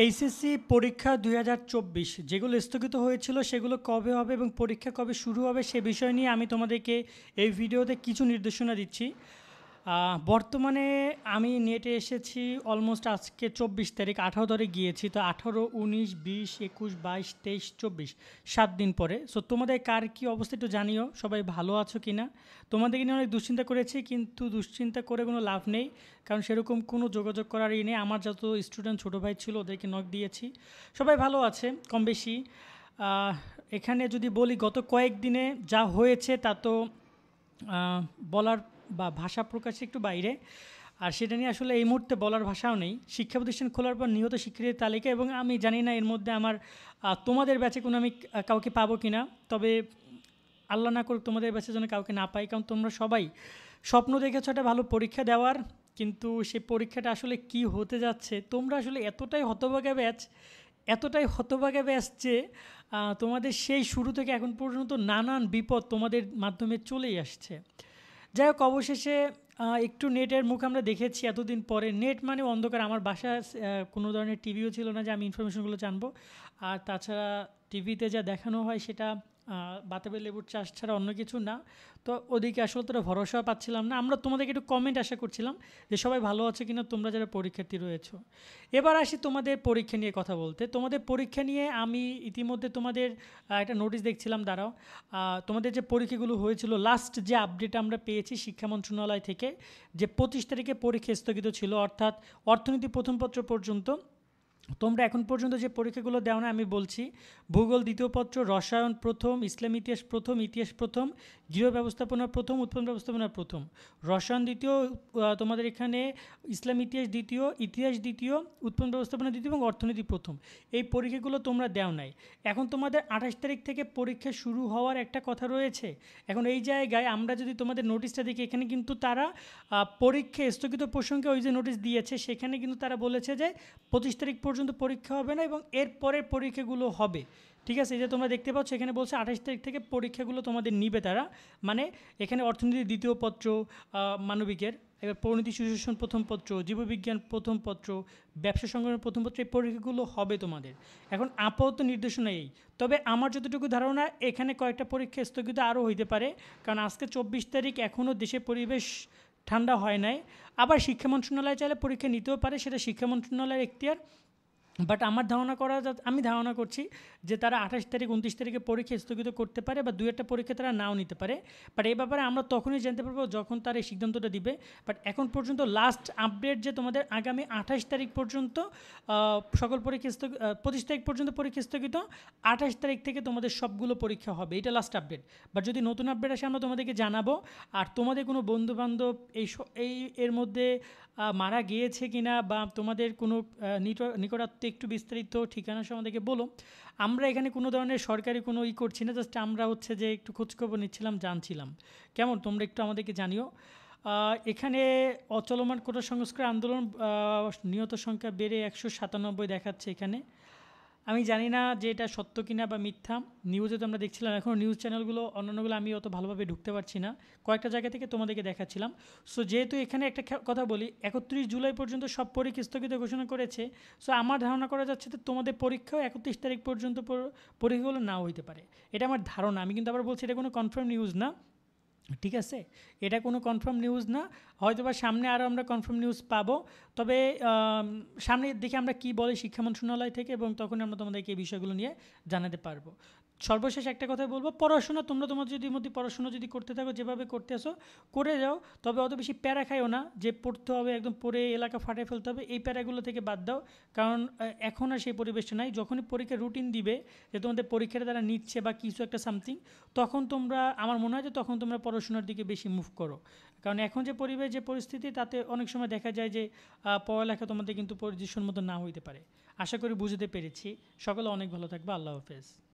HSC পরীক্ষা ২০২৪ যেগুলো স্থগিত হয়েছিল সেগুলো কবে হবে এবং পরীক্ষা কবে শুরু হবে সে বিষয় নিয়ে আমি তোমাদেরকে এই ভিডিওতে কিছু নির্দেশনা দিচ্ছি। বর্তমানে আমি নেটে এসেছি অলমোস্ট আজকে ২৪ তারিখ, ১৮ তারিখ গিয়েছি, তো ১৮, ১৯, ২০, ২১, ২২, ২৩, ২৪ ৭ দিন পরে। সো তোমাদের কার কী অবস্থা একটু জানিও, সবাই ভালো আছো কি না। তোমাদেরকে নিয়ে অনেক দুশ্চিন্তা করেছি, কিন্তু দুশ্চিন্তা করে কোনো লাভ নেই, কারণ সেরকম কোনো যোগাযোগ করার নেই। আমার যত স্টুডেন্ট ছোটো ভাই ছিল ওদেরকে নক দিয়েছি, সবাই ভালো আছে কম বেশি। আহ, এখানে যদি বলি গত কয়েকদিনে যা হয়েছে তা তো বলার বা ভাষা প্রকাশে একটু বাইরে, আর সেটা নিয়ে আসলে এই মুহূর্তে বলার ভাষাও নেই। শিক্ষা প্রতিষ্ঠান খোলার পর নিহত শিক্ষার্থীর তালিকা, এবং আমি জানি না এর মধ্যে আমার তোমাদের ব্যাচে কোনো আমি কাউকে পাবো কি না, তবে আল্লাহ না করুক তোমাদের ব্যাচে যেন কাউকে না পাই, কারণ তোমরা সবাই স্বপ্ন দেখেছো একটা ভালো পরীক্ষা দেওয়ার, কিন্তু সেই পরীক্ষাটা আসলে কি হতে যাচ্ছে তোমরা আসলে এতটাই হতভাগা ব্যাচ যে তোমাদের সেই শুরু থেকে এখন পর্যন্ত নানান বিপদ তোমাদের মাধ্যমে চলেই আসছে। যাই হোক, অবশেষে একটু নেটের মুখ আমরা দেখেছি এতদিন পরে। নেট মানে অন্ধকার, আমার বাসায় কোনো ধরনের টিভিও ছিল না যে আমি ইনফরমেশনগুলো জানবো। আর তাছাড়া টিভিতে যা দেখানো হয় সেটা বাতাবি লেবুর চাষ ছাড়া অন্য কিছু না। তো ওদিকে আসলে তোরা ভরসা পাচ্ছিলাম না। আমরা তোমাদেরকে একটু কমেন্ট আশা করছিলাম যে সবাই ভালো আছে কিনা তোমরা যারা পরীক্ষার্থী রয়েছো। এবার আসি তোমাদের পরীক্ষা নিয়ে কথা বলতে। তোমাদের পরীক্ষা নিয়ে আমি ইতিমধ্যে তোমাদের একটা নোটিশ দেখছিলাম, দাঁড়াও। তোমাদের যে পরীক্ষাগুলো হয়েছিল, লাস্ট যে আপডেট আমরা পেয়েছি শিক্ষা মন্ত্রণালয় থেকে, যে ২৫ তারিখে পরীক্ষা স্থগিত ছিল, অর্থাৎ অর্থনীতি প্রথম পত্র পর্যন্ত। তোমরা এখন পর্যন্ত যে পরীক্ষাগুলো দেও না, আমি বলছি ভূগোল দ্বিতীয় পত্র, রসায়ন প্রথম, ইসলাম ইতিহাস প্রথম, ইতিহাস প্রথম, গৃহ ব্যবস্থাপনা প্রথম, উৎপাদন ব্যবস্থাপনা প্রথম, রসায়ন দ্বিতীয়, তোমাদের এখানে ইসলাম ইতিহাস দ্বিতীয়, ইতিহাস দ্বিতীয়, উৎপাদন ব্যবস্থাপনা দ্বিতীয় এবং অর্থনীতি প্রথম। এই পরীক্ষাগুলো তোমরা দেও নাই। এখন তোমাদের ২৮ তারিখ থেকে পরীক্ষা শুরু হওয়ার একটা কথা রয়েছে। এখন এই জায়গায় আমরা যদি তোমাদের নোটিশটা দেখি, এখানে কিন্তু তারা পরীক্ষা স্থগিত প্রসঙ্গে ওই যে নোটিশ দিয়েছে সেখানে কিন্তু তারা বলেছে যে ২৫ তারিখ পর্যন্ত পরীক্ষা হবে না এবং এর পরের পরীক্ষাগুলো হবে। ঠিক আছে, এই যে তোমরা দেখতে পাচ্ছ এখানে বলছে ২৮ তারিখ থেকে পরীক্ষাগুলো তোমাদের নিবে তারা। মানে এখানে অর্থনীতির দ্বিতীয় পত্র, মানবিকের, এবার পরিণতি সুশাসন প্রথম পত্র, জীববিজ্ঞান প্রথম পত্র, ব্যবসা সংক্রান্ত প্রথম পত্র, এই পরীক্ষাগুলো হবে তোমাদের। এখন আপাতত নির্দেশনা এই, তবে আমার যতটুকু ধারণা এখানে কয়েকটা পরীক্ষা স্থগিত আরও হইতে পারে, কারণ আজকে ২৪ তারিখ, এখনও দেশের পরিবেশ ঠান্ডা হয় নাই। আবার শিক্ষা মন্ত্রণালয় চাইলে পরীক্ষা নিতেও পারে, সেটা শিক্ষা মন্ত্রণালয়ের এখতিয়ার। বাট আমার আমি ধারণা করছি যে তারা ২৮ তারিখ, ২৯ তারিখে পরীক্ষা স্থগিত করতে পারে, বা ২-১টা পরীক্ষা তারা নাও নিতে পারে। বাট এই ব্যাপারে আমরা তখনই জানতে পারবো যখন তারা এই সিদ্ধান্তটা দিবে। বাট এখন পর্যন্ত লাস্ট আপডেট যে তোমাদের আগামী ২৮ তারিখ পর্যন্ত সকল পরীক্ষা ২৫ তারিখ পর্যন্ত পরীক্ষা স্থগিত, ২৮ তারিখ থেকে তোমাদের সবগুলো পরীক্ষা হবে, এটা লাস্ট আপডেট। বাট যদি নতুন আপডেট আসে আমরা তোমাদেরকে জানাবো। আর তোমাদের কোনো বন্ধুবান্ধব এই এর মধ্যে মারা গিয়েছে কিনা, বা তোমাদের কোনো নিকটাত্মীয় একটু বিস্তারিত ঠিকানা সহ আমাদেরকে বলো। আমরা এখানে কোনো ধরনের সরকারি কোনো করছি না, জাস্ট আমরা হচ্ছে যে একটু খোঁজখবর নিচ্ছিলাম, জানছিলাম। কেমন, তোমরা একটু আমাদেরকে জানিও। এখানে অচলমান কোটা সংস্কার আন্দোলন, নিহত সংখ্যা বেড়ে ১৯৭ দেখাচ্ছে এখানে। আমি জানি না যে এটা সত্য কিনা বা মিথ্যা। নিউজে তো আমরা দেখছিলাম, এখন নিউজ চ্যানেলগুলো অন্যান্যগুলো আমি অত ভালোভাবে ঢুকতে পারছি না, কয়েকটা জায়গা থেকে তোমাদেরকে দেখাচ্ছিলাম। সো যেহেতু এখানে একটা কথা বলি, ৩১ জুলাই পর্যন্ত সব পরীক্ষা স্থগিত ঘোষণা করেছে। সো আমার ধারণা করা যাচ্ছে যে তোমাদের পরীক্ষাও ৩১ তারিখ পর্যন্ত পরীক্ষাগুলো নাও হইতে পারে। এটা আমার ধারণা, আমি কিন্তু আবার বলছি এটা কোনো কনফার্ম নিউজ না। ঠিক আছে, এটা কোনো কনফার্ম নিউজ না। হয়তোবা সামনে আরও আমরা কনফার্ম নিউজ পাবো। তবে সামনে দেখি আমরা কি বলে শিক্ষা মন্ত্রণালয় থেকে, এবং তখন আমরা তোমাদেরকে এই বিষয়গুলো নিয়ে জানাতে পারবো। সর্বশেষ একটা কথা বলবো, পড়াশোনা তোমরা যদি মধ্যে পড়াশোনা যদি করতে থাকো যেভাবে করতে আসো করে যাও, তবে অত বেশি প্যারা খাইও না যে পড়তে হবে একদম পড়ে এলাকা ফাটিয়ে ফেলতে হবে, এই প্যারাগুলো থেকে বাদ দাও। কারণ এখন আর সেই পরিবেশটা নাই। যখনই পরীক্ষার রুটিন দিবে যে তোমাদের পরীক্ষাটা তারা নিচ্ছে বা কিছু একটা সামথিং, তখন তোমরা, আমার মনে হয় যে তখন তোমরা পড়াশোনার দিকে বেশি মুভ করো। কারণ এখন যে পরিবেশ, যে পরিস্থিতি, তাতে অনেক সময় দেখা যায় যে পড়ালেখা তোমাদের কিন্তু পরিদৃশ্যন মতো না হইতে পারে। আশা করি বুঝতে পেরেছি। সকলে অনেক ভালো থাকবে। আল্লাহ হাফেজ।